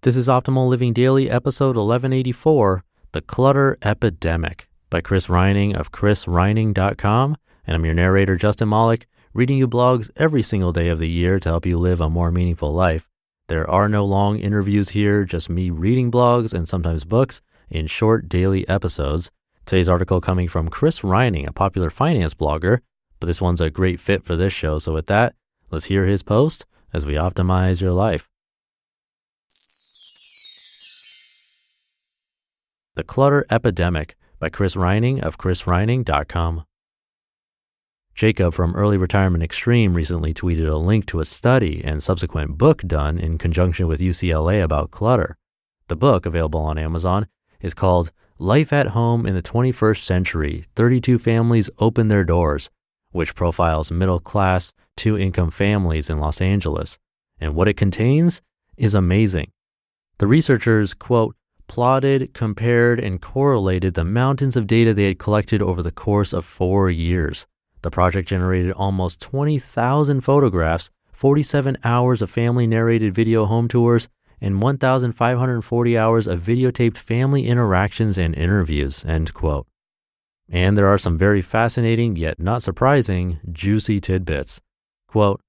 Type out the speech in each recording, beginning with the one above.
This is Optimal Living Daily, episode 1184, The Clutter Epidemic, by Chris Reining of chrisreining.com, and I'm your narrator, Justin Malik, reading you blogs every single day of the year to help you live a more meaningful life. There are no long interviews here, just me reading blogs and sometimes books in short daily episodes. Today's article coming from Chris Reining, a popular finance blogger, but this one's a great fit for this show. So with that, let's hear his post as we optimize your life. The Clutter Epidemic, by Chris Reining of chrisreining.com. Jacob from Early Retirement Extreme recently tweeted a link to a study and subsequent book done in conjunction with UCLA about clutter. The book, available on Amazon, is called Life at Home in the 21st Century, 32 Families Open Their Doors, which profiles middle-class, two-income families in Los Angeles. And what it contains is amazing. The researchers, quote, plotted, compared, and correlated the mountains of data they had collected over the course of 4 years. The project generated almost 20,000 photographs, 47 hours of family-narrated video home tours, and 1,540 hours of videotaped family interactions and interviews, end quote. And there are some very fascinating, yet not surprising, juicy tidbits. Quote,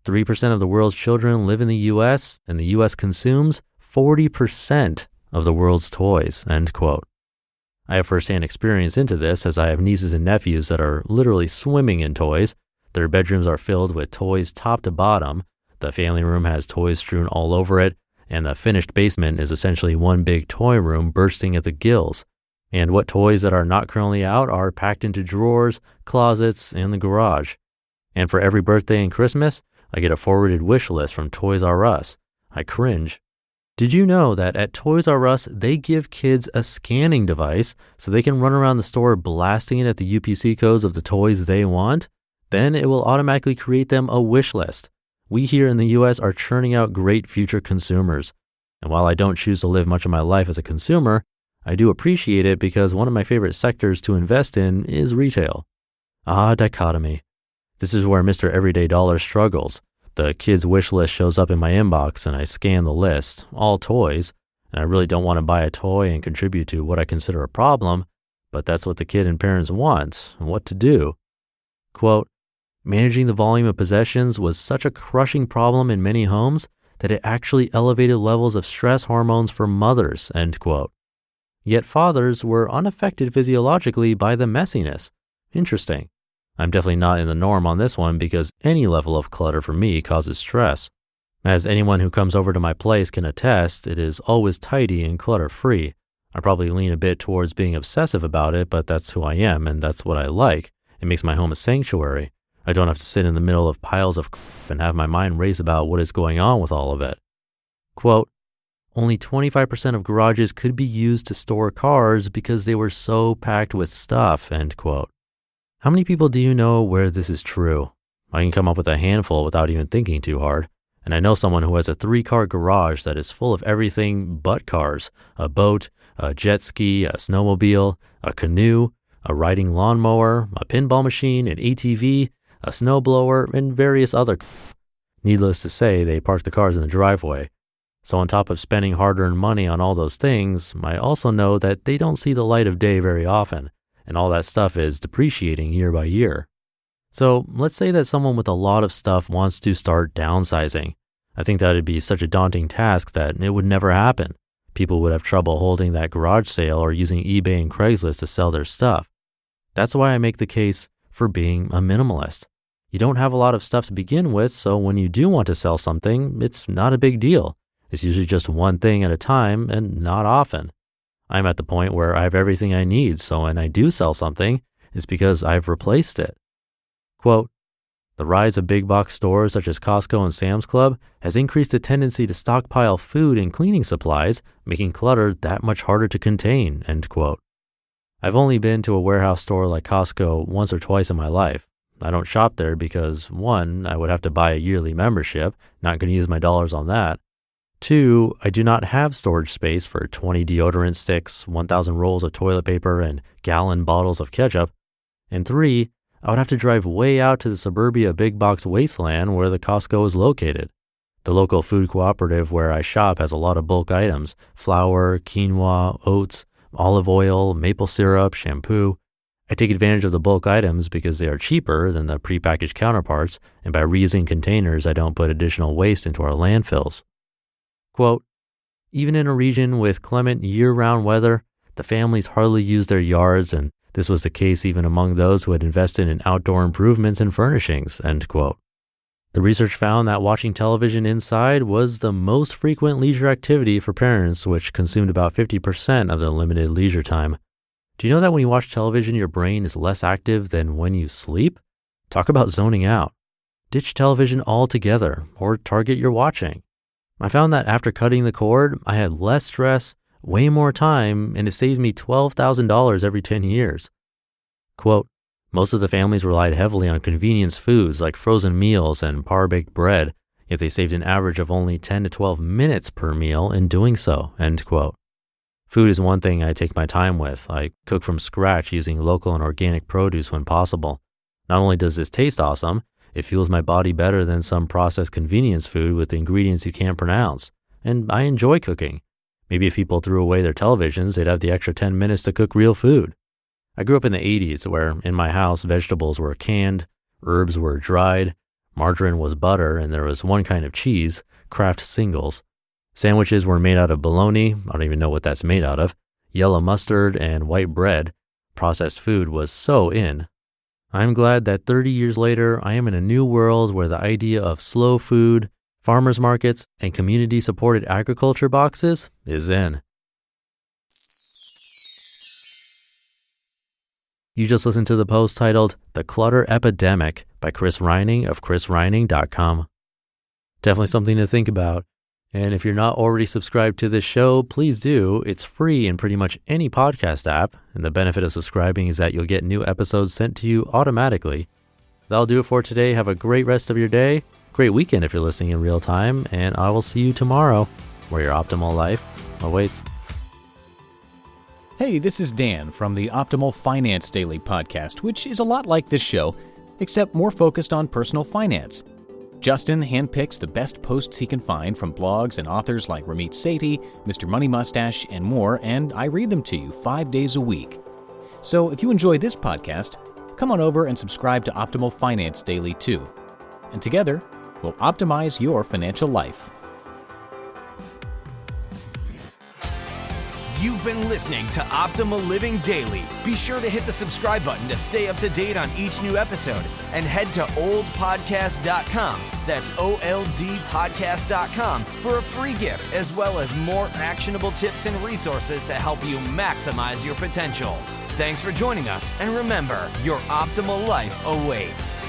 3% of the world's children live in the U.S., and the U.S. consumes 40% of the world's toys, end quote. I have firsthand experience into this as I have nieces and nephews that are literally swimming in toys. Their bedrooms are filled with toys top to bottom. The family room has toys strewn all over it, and the finished basement is essentially one big toy room bursting at the gills. And what toys that are not currently out are packed into drawers, closets, and the garage. And for every birthday and Christmas, I get a forwarded wish list from Toys R Us. I cringe. Did you know that at Toys R Us, they give kids a scanning device so they can run around the store blasting it at the UPC codes of the toys they want? Then it will automatically create them a wish list. We here in the US are churning out great future consumers. And while I don't choose to live much of my life as a consumer, I do appreciate it because one of my favorite sectors to invest in is retail. Ah, dichotomy. This is where Mr. Everyday Dollar struggles. The kid's wish list shows up in my inbox and I scan the list, all toys, and I really don't want to buy a toy and contribute to what I consider a problem, but that's what the kid and parents want, and what to do. Quote, managing the volume of possessions was such a crushing problem in many homes that it actually elevated levels of stress hormones for mothers, end quote. Yet fathers were unaffected physiologically by the messiness. Interesting. I'm definitely not in the norm on this one because any level of clutter for me causes stress. As anyone who comes over to my place can attest, it is always tidy and clutter-free. I probably lean a bit towards being obsessive about it, but that's who I am and that's what I like. It makes my home a sanctuary. I don't have to sit in the middle of piles of crap and have my mind race about what is going on with all of it. Quote, only 25% of garages could be used to store cars because they were so packed with stuff, end quote. How many people do you know where this is true? I can come up with a handful without even thinking too hard. And I know someone who has a 3-car garage that is full of everything but cars. A boat, a jet ski, a snowmobile, a canoe, a riding lawnmower, a pinball machine, an ATV, a snowblower, and various other. Needless to say, they park the cars in the driveway. So on top of spending hard-earned money on all those things, I also know that they don't see the light of day very often. And all that stuff is depreciating year by year. So let's say that someone with a lot of stuff wants to start downsizing. I think that would be such a daunting task that it would never happen. People would have trouble holding that garage sale or using eBay and Craigslist to sell their stuff. That's why I make the case for being a minimalist. You don't have a lot of stuff to begin with, so when you do want to sell something, it's not a big deal. It's usually just one thing at a time and not often. I'm at the point where I have everything I need, so when I do sell something, it's because I've replaced it. Quote, the rise of big box stores such as Costco and Sam's Club has increased the tendency to stockpile food and cleaning supplies, making clutter that much harder to contain, end quote. I've only been to a warehouse store like Costco once or twice in my life. I don't shop there because, 1, I would have to buy a yearly membership, not going to use my dollars on that. 2, I do not have storage space for 20 deodorant sticks, 1,000 rolls of toilet paper, and gallon bottles of ketchup. And 3, I would have to drive way out to the suburbia big box wasteland where the Costco is located. The local food cooperative where I shop has a lot of bulk items: flour, quinoa, oats, olive oil, maple syrup, shampoo. I take advantage of the bulk items because they are cheaper than the prepackaged counterparts, and by reusing containers, I don't put additional waste into our landfills. Quote, even in a region with clement year-round weather, the families hardly use their yards, and this was the case even among those who had invested in outdoor improvements and furnishings, end quote. The research found that watching television inside was the most frequent leisure activity for parents, which consumed about 50% of their limited leisure time. Do you know that when you watch television, your brain is less active than when you sleep? Talk about zoning out. Ditch television altogether, or target your watching. I found that after cutting the cord, I had less stress, way more time, and it saved me $12,000 every 10 years. Quote, most of the families relied heavily on convenience foods like frozen meals and par-baked bread, yet they saved an average of only 10 to 12 minutes per meal in doing so, end quote. Food is one thing I take my time with. I cook from scratch using local and organic produce when possible. Not only does this taste awesome, it fuels my body better than some processed convenience food with ingredients you can't pronounce. And I enjoy cooking. Maybe if people threw away their televisions, they'd have the extra 10 minutes to cook real food. I grew up in the 80s where in my house vegetables were canned, herbs were dried, margarine was butter, and there was one kind of cheese, Kraft Singles. Sandwiches were made out of bologna, I don't even know what that's made out of, yellow mustard, and white bread. Processed food was so in. I'm glad that 30 years later, I am in a new world where the idea of slow food, farmers markets, and community-supported agriculture boxes is in. You just listened to the post titled The Clutter Epidemic by Chris Reining of chrisreining.com. Definitely something to think about. And if you're not already subscribed to this show, please do. It's free in pretty much any podcast app. And the benefit of subscribing is that you'll get new episodes sent to you automatically. That'll do it for today. Have a great rest of your day. Great weekend if you're listening in real time. And I will see you tomorrow where your optimal life awaits. Hey, this is Dan from the Optimal Finance Daily podcast, which is a lot like this show, except more focused on personal finance. Justin handpicks the best posts he can find from blogs and authors like Ramit Sethi, Mr. Money Mustache, and more, and I read them to you 5 days a week. So if you enjoy this podcast, come on over and subscribe to Optimal Finance Daily too. And together, we'll optimize your financial life. You've been listening to Optimal Living Daily. Be sure to hit the subscribe button to stay up to date on each new episode and head to oldpodcast.com. That's OLDpodcast.com for a free gift as well as more actionable tips and resources to help you maximize your potential. Thanks for joining us, and remember, your optimal life awaits.